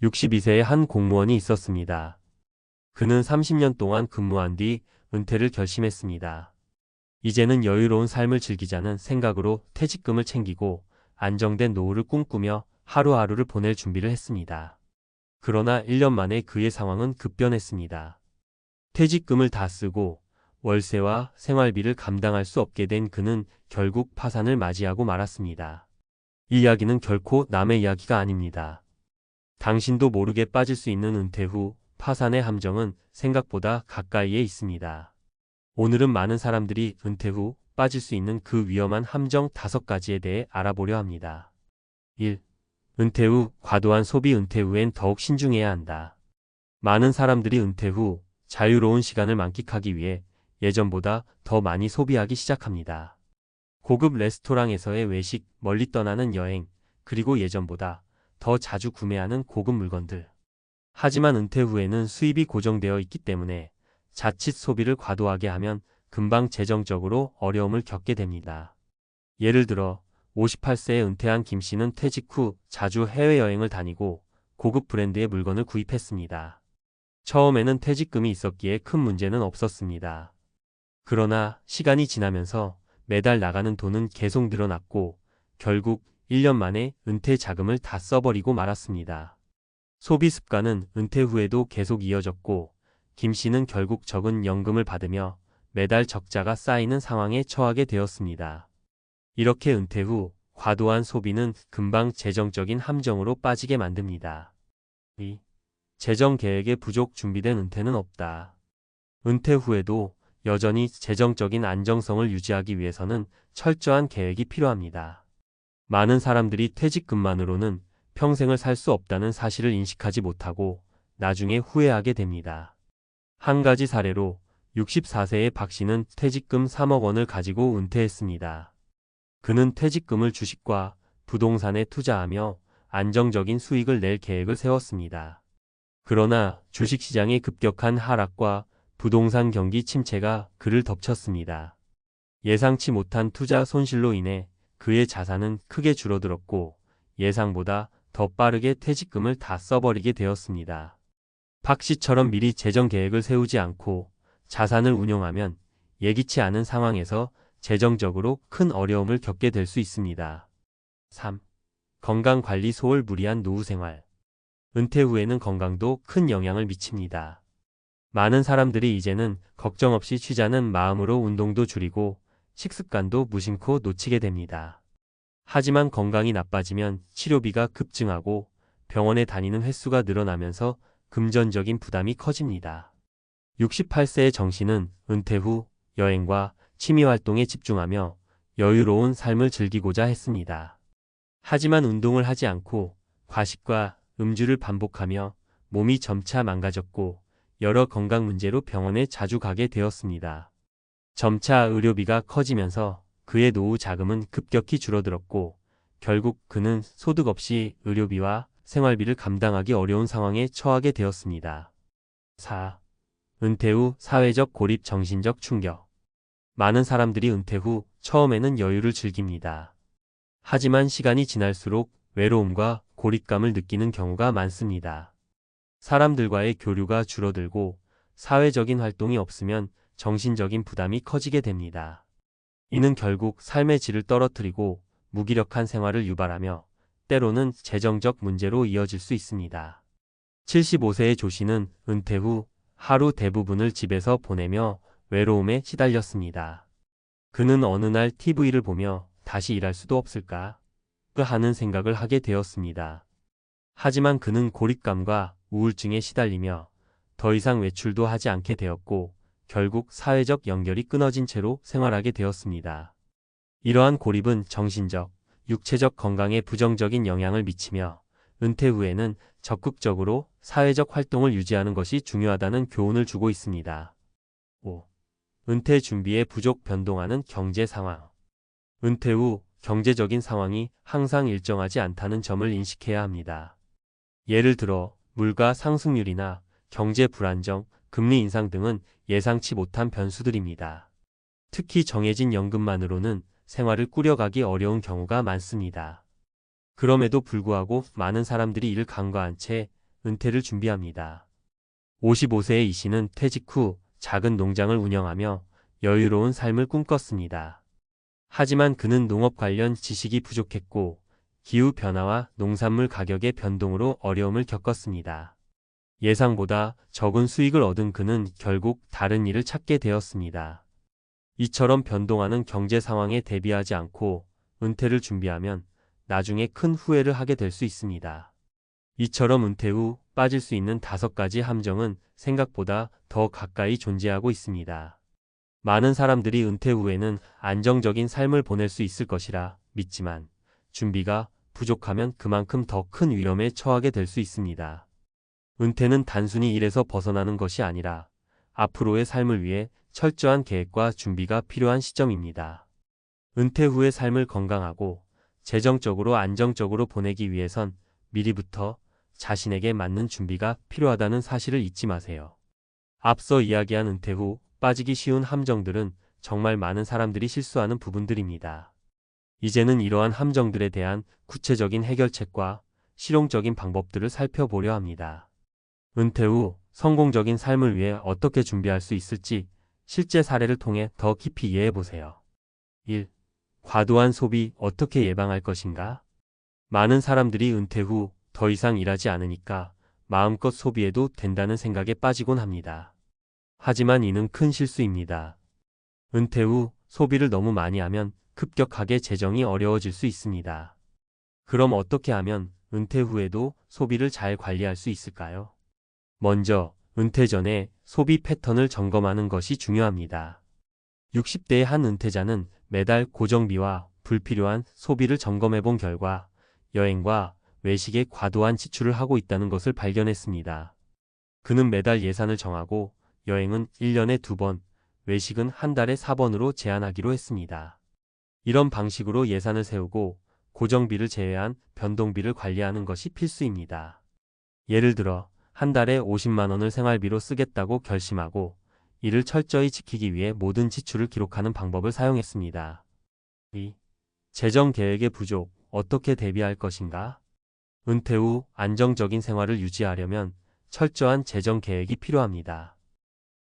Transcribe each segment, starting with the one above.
62세의 한 공무원이 있었습니다. 그는 30년 동안 근무한 뒤 은퇴를 결심했습니다. 이제는 여유로운 삶을 즐기자는 생각으로 퇴직금을 챙기고 안정된 노후를 꿈꾸며 하루하루를 보낼 준비를 했습니다. 그러나 1년 만에 그의 상황은 급변했습니다. 퇴직금을 다 쓰고 월세와 생활비를 감당할 수 없게 된 그는 결국 파산을 맞이하고 말았습니다. 이 이야기는 결코 남의 이야기가 아닙니다. 당신도 모르게 빠질 수 있는 은퇴 후 파산의 함정은 생각보다 가까이에 있습니다. 오늘은 많은 사람들이 은퇴 후 빠질 수 있는 그 위험한 함정 5가지에 대해 알아보려 합니다. 1. 은퇴 후 과도한 소비. 은퇴 후엔 더욱 신중해야 한다. 많은 사람들이 은퇴 후 자유로운 시간을 만끽하기 위해 예전보다 더 많이 소비하기 시작합니다. 고급 레스토랑에서의 외식, 멀리 떠나는 여행, 그리고 예전보다 더 자주 구매하는 고급 물건들. 하지만 은퇴 후에는 수입이 고정되어 있기 때문에 자칫 소비를 과도하게 하면 금방 재정적으로 어려움을 겪게 됩니다. 예를 들어 58세에 은퇴한 김 씨는 퇴직 후 자주 해외여행을 다니고 고급 브랜드의 물건을 구입했습니다. 처음에는 퇴직금이 있었기에 큰 문제는 없었습니다. 그러나 시간이 지나면서 매달 나가는 돈은 계속 늘어났고 결국 1년 만에 은퇴 자금을 다 써버리고 말았습니다. 소비 습관은 은퇴 후에도 계속 이어졌고 김 씨는 결국 적은 연금을 받으며 매달 적자가 쌓이는 상황에 처하게 되었습니다. 이렇게 은퇴 후 과도한 소비는 금방 재정적인 함정으로 빠지게 만듭니다. 2. 재정 계획에 부족. 준비된 은퇴는 없다. 은퇴 후에도 여전히 재정적인 안정성을 유지하기 위해서는 철저한 계획이 필요합니다. 많은 사람들이 퇴직금만으로는 평생을 살 수 없다는 사실을 인식하지 못하고 나중에 후회하게 됩니다. 한 가지 사례로 64세의 박 씨는 퇴직금 3억 원을 가지고 은퇴했습니다. 그는 퇴직금을 주식과 부동산에 투자하며 안정적인 수익을 낼 계획을 세웠습니다. 그러나 주식시장의 급격한 하락과 부동산 경기 침체가 그를 덮쳤습니다. 예상치 못한 투자 손실로 인해 그의 자산은 크게 줄어들었고 예상보다 더 빠르게 퇴직금을 다 써버리게 되었습니다. 박 씨처럼 미리 재정 계획을 세우지 않고 자산을 운용하면 예기치 않은 상황에서 재정적으로 큰 어려움을 겪게 될 수 있습니다. 3. 건강관리 소홀. 무리한 노후 생활. 은퇴 후에는 건강도 큰 영향을 미칩니다. 많은 사람들이 이제는 걱정 없이 쉬자는 마음으로 운동도 줄이고 식습관도 무심코 놓치게 됩니다. 하지만 건강이 나빠지면 치료비가 급증하고 병원에 다니는 횟수가 늘어나면서 금전적인 부담이 커집니다. 68세의 정 씨는 은퇴 후 여행과 취미활동에 집중하며 여유로운 삶을 즐기고자 했습니다. 하지만 운동을 하지 않고 과식과 음주를 반복하며 몸이 점차 망가졌고 여러 건강 문제로 병원에 자주 가게 되었습니다. 점차 의료비가 커지면서 그의 노후 자금은 급격히 줄어들었고 결국 그는 소득 없이 의료비와 생활비를 감당하기 어려운 상황에 처하게 되었습니다. 4. 은퇴 후 사회적 고립. 정신적 충격. 많은 사람들이 은퇴 후 처음에는 여유를 즐깁니다. 하지만 시간이 지날수록 외로움과 고립감을 느끼는 경우가 많습니다. 사람들과의 교류가 줄어들고 사회적인 활동이 없으면 정신적인 부담이 커지게 됩니다. 이는 결국 삶의 질을 떨어뜨리고 무기력한 생활을 유발하며 때로는 재정적 문제로 이어질 수 있습니다. 75세의 조 씨는 은퇴 후 하루 대부분을 집에서 보내며 외로움에 시달렸습니다. 그는 어느 날 TV를 보며 다시 일할 수도 없을까 하는 생각을 하게 되었습니다. 하지만 그는 고립감과 우울증에 시달리며 더 이상 외출도 하지 않게 되었고 결국 사회적 연결이 끊어진 채로 생활하게 되었습니다. 이러한 고립은 정신적, 육체적 건강에 부정적인 영향을 미치며 은퇴 후에는 적극적으로 사회적 활동을 유지하는 것이 중요하다는 교훈을 주고 있습니다. 5. 은퇴 준비에 부족. 변동하는 경제 상황. 은퇴 후 경제적인 상황이 항상 일정하지 않다는 점을 인식해야 합니다. 예를 들어 물가 상승률이나 경제 불안정, 금리 인상 등은 예상치 못한 변수들입니다. 특히 정해진 연금만으로는 생활을 꾸려가기 어려운 경우가 많습니다. 그럼에도 불구하고 많은 사람들이 이를 간과한 채 은퇴를 준비합니다. 55세의 이 씨는 퇴직 후 작은 농장을 운영하며 여유로운 삶을 꿈꿨습니다. 하지만 그는 농업 관련 지식이 부족했고 기후 변화와 농산물 가격의 변동으로 어려움을 겪었습니다. 예상보다 적은 수익을 얻은 그는 결국 다른 일을 찾게 되었습니다. 이처럼 변동하는 경제 상황에 대비하지 않고 은퇴를 준비하면 나중에 큰 후회를 하게 될 수 있습니다. 이처럼 은퇴 후 빠질 수 있는 5가지 함정은 생각보다 더 가까이 존재하고 있습니다. 많은 사람들이 은퇴 후에는 안정적인 삶을 보낼 수 있을 것이라 믿지만 준비가 부족하면 그만큼 더 큰 위험에 처하게 될 수 있습니다. 은퇴는 단순히 일에서 벗어나는 것이 아니라 앞으로의 삶을 위해 철저한 계획과 준비가 필요한 시점입니다. 은퇴 후의 삶을 건강하고 재정적으로 안정적으로 보내기 위해선 미리부터 자신에게 맞는 준비가 필요하다는 사실을 잊지 마세요. 앞서 이야기한 은퇴 후 빠지기 쉬운 함정들은 정말 많은 사람들이 실수하는 부분들입니다. 이제는 이러한 함정들에 대한 구체적인 해결책과 실용적인 방법들을 살펴보려 합니다. 은퇴 후 성공적인 삶을 위해 어떻게 준비할 수 있을지 실제 사례를 통해 더 깊이 이해해 보세요. 1. 과도한 소비 어떻게 예방할 것인가? 많은 사람들이 은퇴 후 더 이상 일하지 않으니까 마음껏 소비해도 된다는 생각에 빠지곤 합니다. 하지만 이는 큰 실수입니다. 은퇴 후 소비를 너무 많이 하면 급격하게 재정이 어려워질 수 있습니다. 그럼 어떻게 하면 은퇴 후에도 소비를 잘 관리할 수 있을까요? 먼저 은퇴 전에 소비 패턴을 점검하는 것이 중요합니다. 60대의 한 은퇴자는 매달 고정비와 불필요한 소비를 점검해 본 결과 여행과 외식에 과도한 지출을 하고 있다는 것을 발견했습니다. 그는 매달 예산을 정하고 여행은 1년에 2번, 외식은 한 달에 4번으로 제한하기로 했습니다. 이런 방식으로 예산을 세우고 고정비를 제외한 변동비를 관리하는 것이 필수입니다. 예를 들어 한 달에 50만 원을 생활비로 쓰겠다고 결심하고 이를 철저히 지키기 위해 모든 지출을 기록하는 방법을 사용했습니다. 2. 재정 계획의 부족, 어떻게 대비할 것인가? 은퇴 후 안정적인 생활을 유지하려면 철저한 재정 계획이 필요합니다.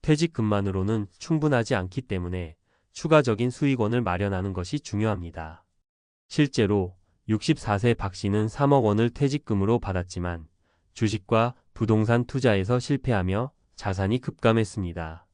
퇴직금만으로는 충분하지 않기 때문에 추가적인 수익원을 마련하는 것이 중요합니다. 실제로 64세 박 씨는 3억 원을 퇴직금으로 받았지만 주식과 부동산 투자에서 실패하며 자산이 급감했습니다.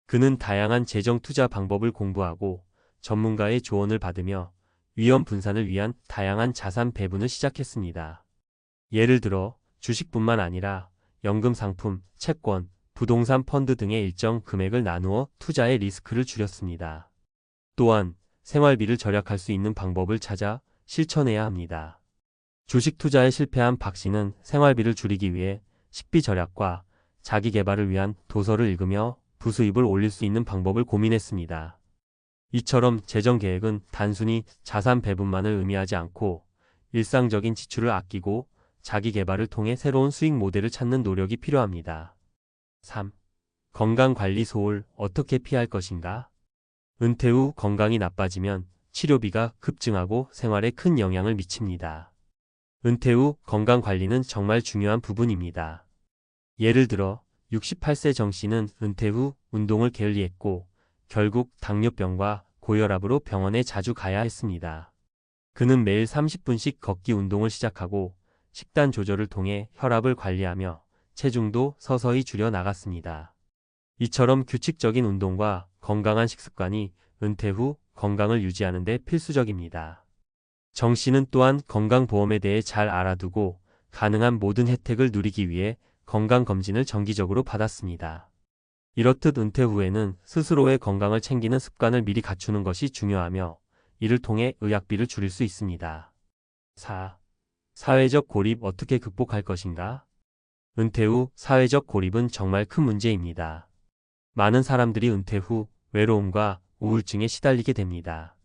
그는 다양한 재정 투자 방법을 공부하고 전문가의 조언을 받으며 위험 분산을 위한 다양한 자산 배분을 시작했습니다. 예를 들어 주식뿐만 아니라 연금 상품, 채권, 부동산 펀드 등의 일정 금액을 나누어 투자의 리스크를 줄였습니다. 또한 생활비를 절약할 수 있는 방법을 찾아 실천해야 합니다. 주식 투자에 실패한 박 씨는 생활비를 줄이기 위해 식비 절약과 자기 개발을 위한 도서를 읽으며 부수입을 올릴 수 있는 방법을 고민했습니다. 이처럼 재정 계획은 단순히 자산 배분만을 의미하지 않고 일상적인 지출을 아끼고 자기 개발을 통해 새로운 수익 모델을 찾는 노력이 필요합니다. 3. 건강관리 소홀 어떻게 피할 것인가? 은퇴 후 건강이 나빠지면 치료비가 급증하고 생활에 큰 영향을 미칩니다. 은퇴 후 건강관리는 정말 중요한 부분입니다. 예를 들어 68세 정 씨는 은퇴 후 운동을 게을리했고 결국 당뇨병과 고혈압으로 병원에 자주 가야 했습니다. 그는 매일 30분씩 걷기 운동을 시작하고 식단 조절을 통해 혈압을 관리하며 체중도 서서히 줄여 나갔습니다. 이처럼 규칙적인 운동과 건강한 식습관이 은퇴 후 건강을 유지하는 데 필수적입니다. 정 씨는 또한 건강보험에 대해 잘 알아두고 가능한 모든 혜택을 누리기 위해 건강검진을 정기적으로 받았습니다. 이렇듯 은퇴 후에는 스스로의 건강을 챙기는 습관을 미리 갖추는 것이 중요하며 이를 통해 의약비를 줄일 수 있습니다. 4. 사회적 고립 어떻게 극복할 것인가? 은퇴 후 사회적 고립은 정말 큰 문제입니다. 많은 사람들이 은퇴 후 외로움과 우울증에 시달리게 됩니다.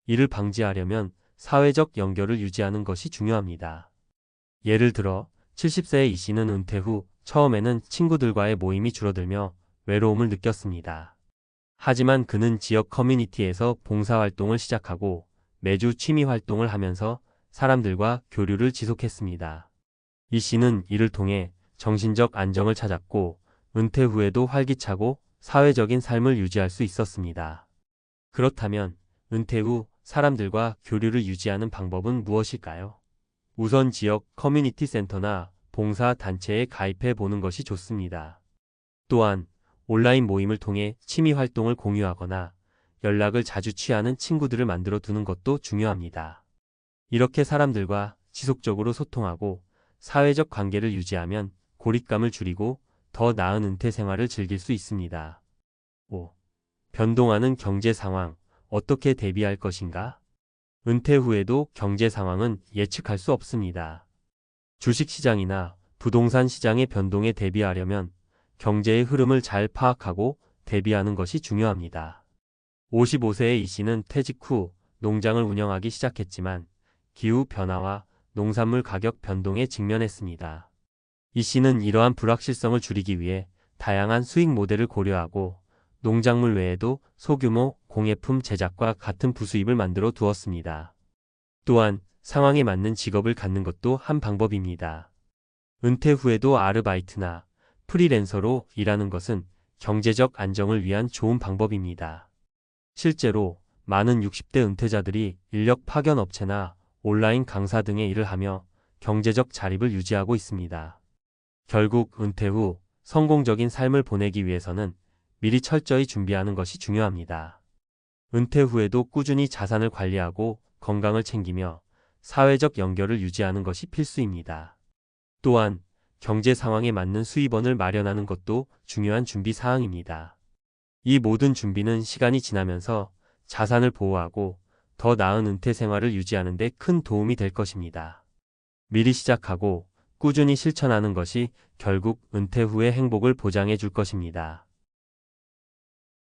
이를 방지하려면 사회적 연결을 유지하는 것이 중요합니다. 예를 들어 70세의 이 씨는 은퇴 후 처음에는 친구들과의 모임이 줄어들며 외로움을 느꼈습니다. 하지만 그는 지역 커뮤니티에서 봉사활동을 시작하고 매주 취미 활동을 하면서 사람들과 교류를 지속했습니다. 이 씨는 이를 통해 정신적 안정을 찾았고 은퇴 후에도 활기차고 사회적인 삶을 유지할 수 있었습니다. 그렇다면 은퇴 후 사람들과 교류를 유지하는 방법은 무엇일까요? 우선 지역 커뮤니티 센터나 봉사 단체에 가입해 보는 것이 좋습니다. 또한 온라인 모임을 통해 취미 활동을 공유하거나 연락을 자주 취하는 친구들을 만들어 두는 것도 중요합니다. 이렇게 사람들과 지속적으로 소통하고 사회적 관계를 유지하면 고립감을 줄이고 더 나은 은퇴 생활을 즐길 수 있습니다. 5. 변동하는 경제 상황, 어떻게 대비할 것인가? 은퇴 후에도 경제 상황은 예측할 수 없습니다. 주식시장이나 부동산 시장의 변동에 대비하려면 경제의 흐름을 잘 파악하고 대비하는 것이 중요합니다. 55세의 이 씨는 퇴직 후 농장을 운영하기 시작했지만 기후 변화와 농산물 가격 변동에 직면했습니다. 이 씨는 이러한 불확실성을 줄이기 위해 다양한 수익 모델을 고려하고 농작물 외에도 소규모 공예품 제작과 같은 부수입을 만들어 두었습니다. 또한 상황에 맞는 직업을 갖는 것도 한 방법입니다. 은퇴 후에도 아르바이트나 프리랜서로 일하는 것은 경제적 안정을 위한 좋은 방법입니다. 실제로 많은 60대 은퇴자들이 인력 파견 업체나 온라인 강사 등의 일을 하며 경제적 자립을 유지하고 있습니다. 결국 은퇴 후 성공적인 삶을 보내기 위해서는 미리 철저히 준비하는 것이 중요합니다. 은퇴 후에도 꾸준히 자산을 관리하고 건강을 챙기며 사회적 연결을 유지하는 것이 필수입니다. 또한 경제 상황에 맞는 수입원을 마련하는 것도 중요한 준비 사항입니다. 이 모든 준비는 시간이 지나면서 자산을 보호하고 더 나은 은퇴 생활을 유지하는 데 큰 도움이 될 것입니다. 미리 시작하고 꾸준히 실천하는 것이 결국 은퇴 후의 행복을 보장해 줄 것입니다.